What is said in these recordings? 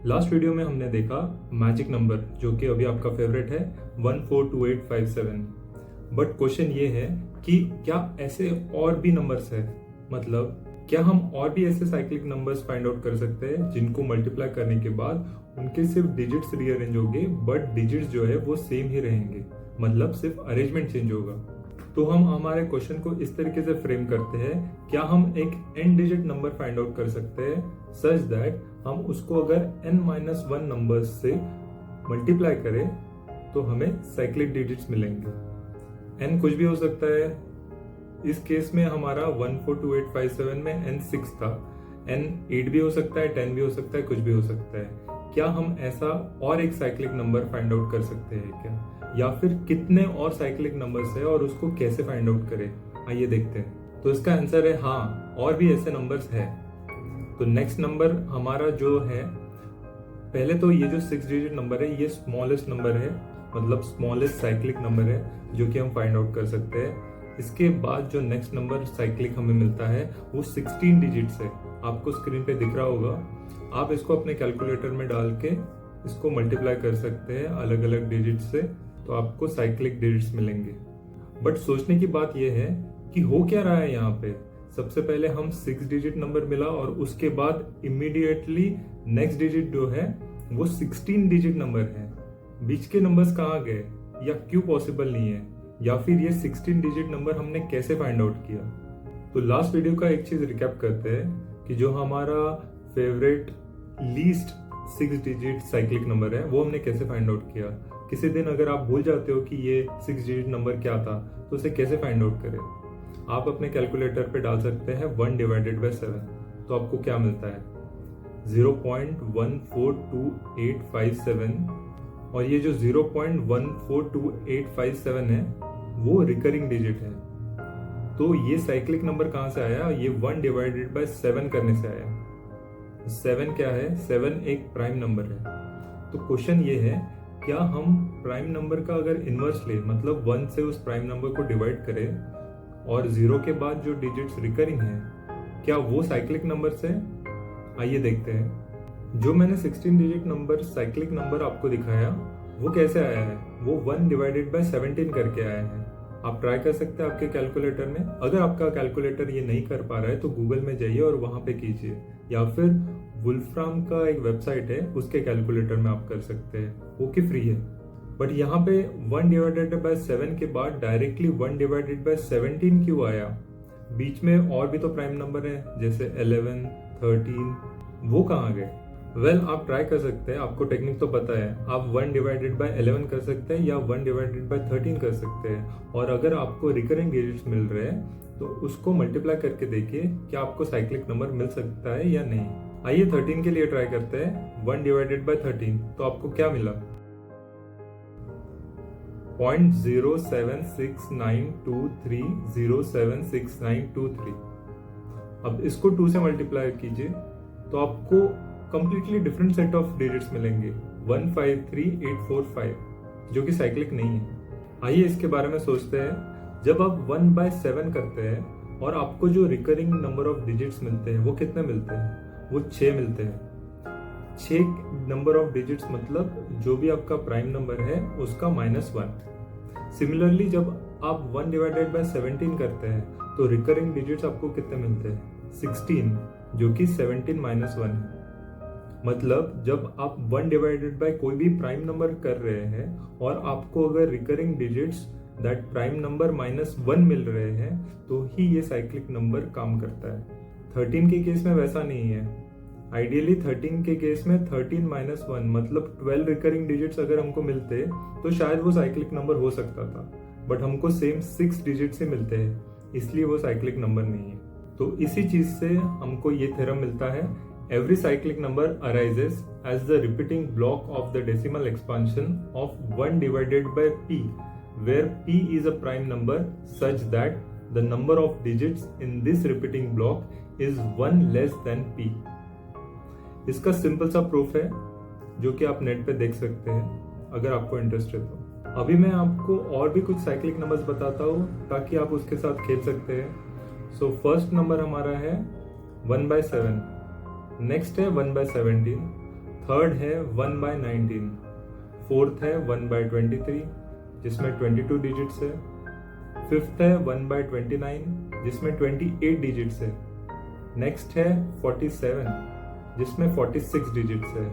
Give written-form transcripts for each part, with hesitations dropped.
Last video में हमने देखा मैजिक नंबर जो कि अभी आपका फेवरेट है 142857। बट क्वेश्चन ये है कि क्या ऐसे और भी नंबर्स है, मतलब क्या हम और भी ऐसे साइक्लिक नंबर्स फाइंड आउट कर सकते हैं जिनको मल्टीप्लाई करने के बाद उनके सिर्फ डिजिट्स रीअरेंज होंगे बट डिजिट्स जो है वो सेम ही रहेंगे, मतलब सिर्फ अरेंजमेंट चेंज होगा। तो हम हमारे क्वेश्चन को इस तरीके से फ्रेम करते हैं, क्या हम एक n digit number find out कर सकते हैं सच दैट हम उसको अगर n-1 नंबर्स से मल्टीप्लाई करें तो हमें साइक्लिक डिजिट्स मिलेंगे। n कुछ भी हो सकता है, इस केस में हमारा 142857 में n 6 था, n 8 भी हो सकता है, 10 भी हो सकता है, कुछ भी हो सकता है। क्या हम ऐसा और एक साइक्लिक नंबर फाइंड आउट कर सकते हैं क्या, या फिर कितने और साइक्लिक नंबर्स है और उसको कैसे फाइंड आउट करें, आइए देखते हैं। तो इसका आंसर है हाँ, और भी ऐसे नंबर्स है। तो नेक्स्ट नंबर हमारा जो है, पहले तो ये जो 6 डिजिट नंबर है ये स्मॉलेस्ट नंबर है, मतलब स्मॉलेस्ट साइक्लिक नंबर है जो कि हम फाइंड आउट कर सकते हैं। इसके बाद जो नेक्स्ट नंबर साइक्लिक हमें मिलता है वो 16 डिजिट्स है, आपको स्क्रीन पे दिख रहा होगा। आप इसको अपने कैलकुलेटर में डाल के इसको मल्टीप्लाई कर सकते हैं अलग अलग डिजिट्स से, तो आपको साइक्लिक डिजिट्स मिलेंगे। बट सोचने की बात यह है कि हो क्या रहा है यहाँ पे। सबसे पहले हम 6 डिजिट नंबर मिला और उसके बाद इमीडिएटली नेक्स्ट डिजिट जो है वो 16 डिजिट नंबर है। बीच के नंबर्स कहाँ गए, या क्यों पॉसिबल नहीं है, या फिर ये 16 डिजिट नंबर हमने कैसे फाइंड आउट किया। तो लास्ट वीडियो का एक चीज रिकैप करते हैं कि जो हमारा favourite least 6 digit cyclic number है वो हमने कैसे फाइंड आउट किया। किसी दिन अगर आप भूल जाते हो कि ये 6 डिजिट नंबर क्या था तो उसे कैसे फाइंड आउट करें। आप अपने कैलकुलेटर पे डाल सकते हैं 1/7, तो आपको क्या मिलता है 0.142857, और ये जो 0.142857 है वो रिकरिंग डिजिट है। तो ये साइक्लिक नंबर कहां से आया, ये 1/7 करने से आया। 7 क्या है, 7 एक प्राइम नंबर है। तो क्वेश्चन ये है, क्या हम प्राइम नंबर का अगर इनवर्स ले, मतलब 1 से उस प्राइम नंबर को डिवाइड करें और 0 के बाद जो डिजिट्स रिकरिंग है, क्या वो साइक्लिक नंबर्स है। आइए देखते हैं। जो मैंने 16 डिजिट नंबर साइक्लिक नंबर आपको दिखाया वो कैसे आया है, वो 1/17 करके आया है। आप ट्राई कर सकते हैं आपके कैलकुलेटर में। अगर आपका कैलकुलेटर ये नहीं कर पा रहा है तो गूगल में जाइए और वहां पे कीजिए, या फिर वुल्फ्राम का एक वेबसाइट है उसके कैलकुलेटर में आप कर सकते हैं, वो कि फ्री है। बट यहाँ पे 1/7 के बाद डायरेक्टली 1/17 क्यों आया। बीच में और भी तो प्राइम नंबर है जैसे 11, 13, वो कहाँ गए। वेल, आप ट्राई कर सकते हैं, आपको टेक्निक तो पता है। आप 1/11 कर सकते हैं या 1/13 कर सकते हैं, और अगर आपको रिकरिंग डिजिट्स मिल रहे हैं तो उसको मल्टीप्लाई करके देखिए क्या आपको साइक्लिक नंबर मिल सकता है या नहीं। आइए 13 के लिए ट्राई करते हैं। 1/13, तो आपको क्या मिला 0.076923076923। अब इसको 2 से मल्टीप्लाई कीजिए तो आपको completely different set of digits मिलेंगे 153845, जो कि साइक्लिक नहीं है। आइए इसके बारे में सोचते हैं। जब आप 1/7 करते हैं और आपको जो रिकरिंग नंबर ऑफ डिजिट्स मिलते हैं वो कितने मिलते हैं, वो 6 मिलते हैं। 6 नंबर ऑफ डिजिट्स मतलब जो भी आपका प्राइम नंबर है उसका -1। सिमिलरली जब आप 1/17 करते हैं तो रिकरिंग डिजिट्स आपको कितने मिलते हैं 16, जो कि 17 - 1 है। मतलब जब आप 1/ कोई भी प्राइम नंबर कर रहे हैं और आपको अगर recurring digits that prime number -1 मिल रहे हैं तो ही ये साइक्लिक नंबर काम करता है। 13 के केस में वैसा नहीं है। आइडियली 13 के केस में 13 - 1 मतलब 12 रिकरिंग डिजिट्स अगर हमको मिलते तो शायद वो साइक्लिक नंबर हो सकता था, बट हमको सेम 6 डिजिट्स ही मिलते हैं, इसलिए वो साइक्लिक नंबर नहीं है। तो इसी चीज से हमको ये थ्योरम मिलता है, every cyclic number arises as the repeating block of the decimal expansion of 1/p, where p is a prime number such that the number of digits in this repeating block is 1 less than p। इसका simple सा proof है जो कि आप net पे देख सकते हैं अगर आपको इंटरेस्ट है तो। अभी मैं आपको और भी कुछ साइक्लिक नंबर्स बताता हूँ ताकि आप उसके साथ खेल सकते हैं। सो फर्स्ट नंबर हमारा है 1/7, नेक्स्ट है 1/17, थर्ड है 1/19, फोर्थ है 1/23 जिसमें 22 डिजिट्स है, फिफ्थ है 1/29 जिसमें 28 डिजिट्स है, नेक्स्ट है 47 जिसमें 46 डिजिट्स है।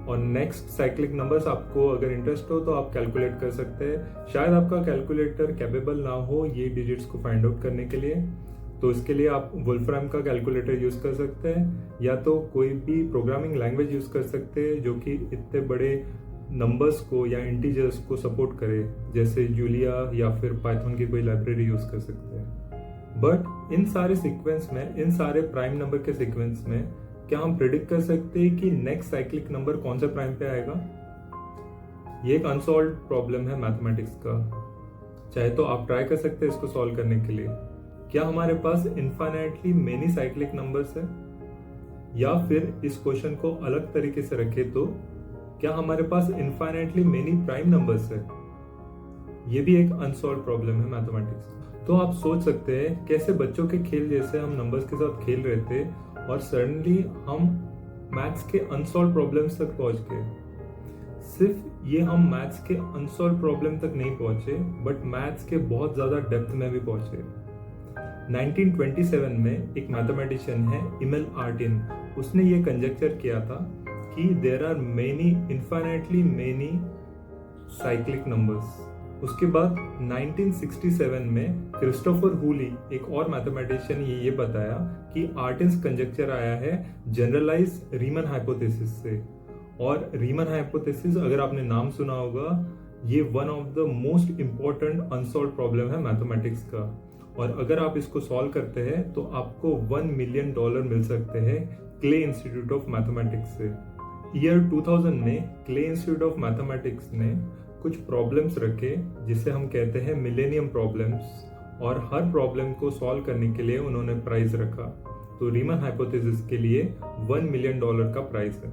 और नेक्स्ट साइक्लिक नंबर्स आपको अगर इंटरेस्ट हो तो आप कैलकुलेट कर सकते हैं। शायद आपका कैलकुलेटर कैपेबल ना हो ये डिजिट्स को फाइंड आउट करने के लिए, तो इसके लिए आप वोल्फ्राम का कैलकुलेटर यूज कर सकते हैं या तो कोई भी प्रोग्रामिंग लैंग्वेज यूज कर सकते हैं जो कि इतने बड़े नंबर्स को या इंटीजर्स को सपोर्ट करे, जैसे जूलिया या फिर पाइथन की कोई लाइब्रेरी यूज कर सकते हैं। बट इन सारे सीक्वेंस में, इन सारे प्राइम नंबर के सीक्वेंस में क्या हम प्रिडिक्ट कर सकते हैं कि नेक्स्ट साइक्लिक नंबर कौन से प्राइम पे आएगा? ये एक अनसॉल्व प्रॉब्लम है मैथमेटिक्स का। चाहे तो आप ट्राई कर सकते हैं इसको सॉल्व करने के लिए। क्या हमारे पास इनफाइनाइटली मेनी साइक्लिक नंबर्स है? या फिर इस क्वेश्चन को अलग तरीके से रखें तो क्या हमारे पास इनफाइनाइटली मेनी प्राइम नंबर्स है? ये भी एक अनसॉल्व प्रॉब्लम है मैथमेटिक्स। तो आप सोच सकते हैं कैसे बच्चों के खेल जैसे हम नंबर्स के साथ खेल रहे थे और सडनली हम मैथ्स के अनसॉल्व प्रॉब्लम्स तक पहुंच गए। सिर्फ ये हम मैथ्स के अनसॉल्व प्रॉब्लम तक नहीं पहुंचे बट मैथ्स के बहुत ज्यादा डेप्थ में भी पहुंचे। 1927 में एक मैथमेटिशियन है इमेल आर्टिन, उसने ये कंजेक्चर किया था कि there are many infinitely many cyclic numbers. उसके बाद 1967 में क्रिस्टोफर हुली, एक और मैथमेटिशियन, ये बताया कि आर्टिन्स कंजेक्चर आया है जनरलाइज रीमन हाइपोथेसिस से। और रीमन हाइपोथेसिस अगर आपने नाम सुना होगा, ये one of the most important unsolved problem है मैथमेटिक्स का। और अगर आप इसको सॉल्व करते हैं तो आपको $1 मिलियन मिल सकते हैं क्ले इंस्टीट्यूट ऑफ मैथमेटिक्स से। ईयर 2000 में क्ले इंस्टीट्यूट ऑफ मैथमेटिक्स ने कुछ प्रॉब्लम्स रखे जिसे हम कहते हैं मिलेनियम प्रॉब्लम्स, और हर प्रॉब्लम को सॉल्व करने के लिए उन्होंने प्राइज रखा। तो रीमन हाइपोथेसिस के लिए $1 मिलियन का प्राइस है।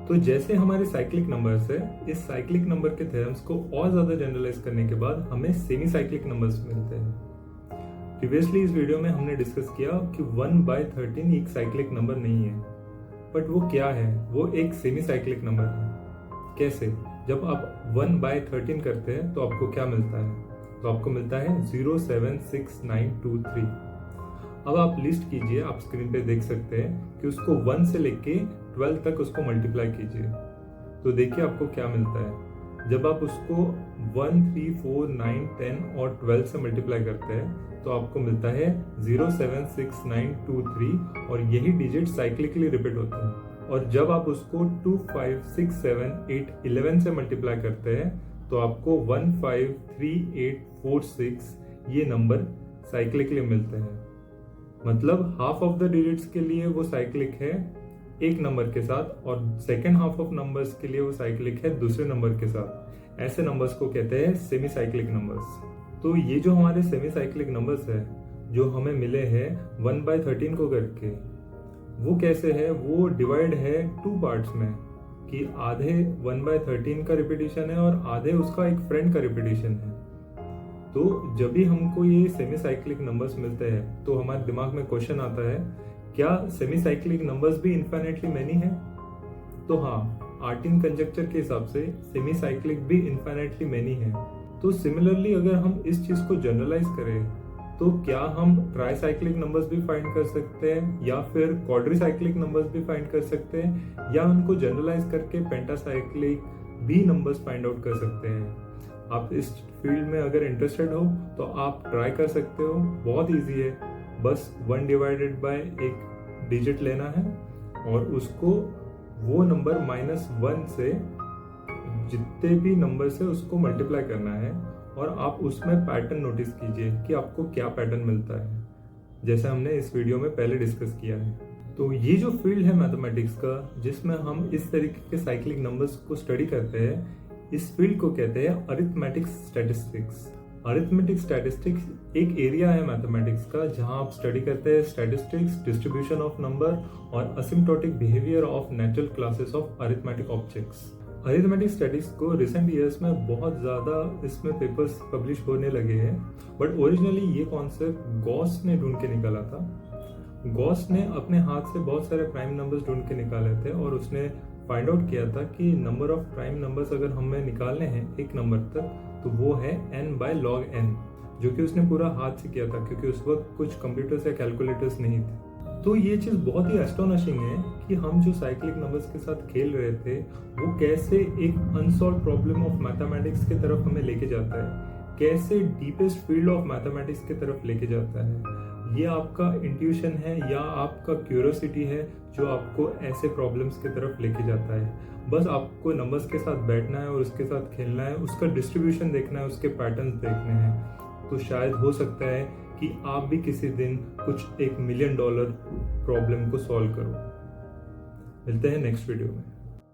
तो जैसे हमारे साइक्लिक नंबर्स है, इस साइक्लिक नंबर के थ्योरम्स को और ज्यादा जनरलाइज करने के बाद हमें सेमी साइक्लिक नंबर्स मिलते हैं। प्रीवियसली इस वीडियो में हमने डिस्कस किया कि 1/13 एक साइक्लिक नंबर नहीं है, बट वो क्या है? वो एक सेमी साइक्लिक नंबर है। कैसे? जब आप 1/13 करते हैं तो आपको क्या मिलता है? तो आपको मिलता है 07692 अब आप लिस्ट कीजिए, आप स्क्रीन पे देख सकते हैं कि उसको 1 से लेके 12 तक उसको मल्टीप्लाई कीजिए। तो देखिए आपको क्या मिलता है। जब आप उसको 1, 3, 4, 9, 10 और 12 से मल्टीप्लाई करते हैं तो आपको मिलता है 07692 और यही डिजिट साइक्लिकली रिपीट होता है। और जब आप उसको 2, 5, 6, 7, 8, 11 से मल्टीप्लाई करते हैं तो आपको 1, 5, 3, 8, 4, 6 ये नंबर साइक्लिकली मिलते हैं। मतलब हाफ ऑफ द डिजिट्स के लिए वो साइक्लिक है एक नंबर के साथ, और सेकेंड हाफ ऑफ नंबर्स के लिए वो साइक्लिक है दूसरे नंबर के साथ। ऐसे नंबर्स को कहते हैं सेमी साइक्लिक नंबर्स। तो ये जो हमारे सेमी साइक्लिक नंबर्स है जो हमें मिले हैं 1/13 को करके, वो कैसे है? वो डिवाइड है 2 पार्ट्स में, कि आधे 1/13 का रिपीटिशन है और आधे उसका एक फ्रेंड का रिपीटिशन है। तो जब भी हमको ये सेमी साइक्लिक नंबर्स मिलते हैं तो हमारे दिमाग में क्वेश्चन आता है, क्या सेमी साइक्लिक नंबर्स भी इनफाइनाइटली मेनी है? तो हाँ, आर्टिन कंजेक्चर के हिसाब से सेमी साइक्लिक भी इनफाइनाइटली मेनी है। तो सिमिलरली अगर हम इस चीज को जनरलाइज करें तो क्या हम ट्राईसाइक्लिक नंबर्स भी फाइंड कर सकते हैं या फिर क्वाड्रीसाइक्लिक नंबर्स भी फाइंड कर सकते हैं, या उनको जनरलाइज करके पेंटासाइक्लिक भी नंबर्स फाइंड आउट कर सकते हैं। आप इस फील्ड में अगर इंटरेस्टेड हो तो आप ट्राई कर सकते हो, बहुत इजी है। बस 1 डिवाइडेड बाय एक डिजिट लेना है और उसको वो नंबर -1 से जितने भी नंबर्स है उसको मल्टीप्लाई करना है, और आप उसमें पैटर्न नोटिस कीजिए कि आपको क्या पैटर्न मिलता है, जैसे हमने इस वीडियो में पहले डिस्कस किया है। तो ये जो फील्ड है मैथमेटिक्स का जिसमें हम इस तरीके के साइक्लिक नंबर्स को स्टडी करते हैं, इस फील्ड को कहते हैं अरिथमेटिक स्टैटिस्टिक्स। अरिथमेटिक स्टैटिस्टिक्स एक एरिया है मैथमेटिक्स का जहां आप स्टडी करते हैं स्टैटिस्टिक्स, डिस्ट्रीब्यूशन ऑफ नंबर और asymptotic behaviour of natural classes of arithmetic objects. Arithmetic studies को रिसेंट ईयर्स में बहुत ज़्यादा इसमें पेपर्स पब्लिश होने लगे हैं, बट ओरिजिनली ये कॉन्सेप्ट गॉस ने ढूंढ के निकाला था। गॉस ने अपने हाथ से बहुत सारे प्राइम नंबर्स ढूंढ के निकाले थे और उसने फाइंड आउट किया था कि नंबर ऑफ प्राइम नंबर्स अगर हमें निकालने हैं एक नंबर तक, तो वो है n/log n, जो कि उसने पूरा हाथ से किया था क्योंकि उस वक्त कुछ कंप्यूटर्स या कैलकुलेटर्स नहीं थे। तो ये चीज़ बहुत ही एस्टोनिशिंग है कि हम जो साइक्लिक नंबर्स के साथ खेल रहे थे वो कैसे एक अनसॉल्व प्रॉब्लम ऑफ मैथमेटिक्स की तरफ हमें लेके जाता है, कैसे डीपेस्ट फील्ड ऑफ मैथमेटिक्स की तरफ लेके जाता है। ये आपका इंट्यूशन है या आपका क्यूरियोसिटी है जो आपको ऐसे प्रॉब्लम्स की तरफ लेके जाता है। बस आपको नंबर्स के साथ बैठना है और उसके साथ खेलना है, उसका डिस्ट्रीब्यूशन देखना है, उसके पैटर्न्स देखने हैं। तो शायद हो सकता है कि आप भी किसी दिन कुछ $1 मिलियन प्रॉब्लम को सॉल्व करो। मिलते हैं नेक्स्ट वीडियो में।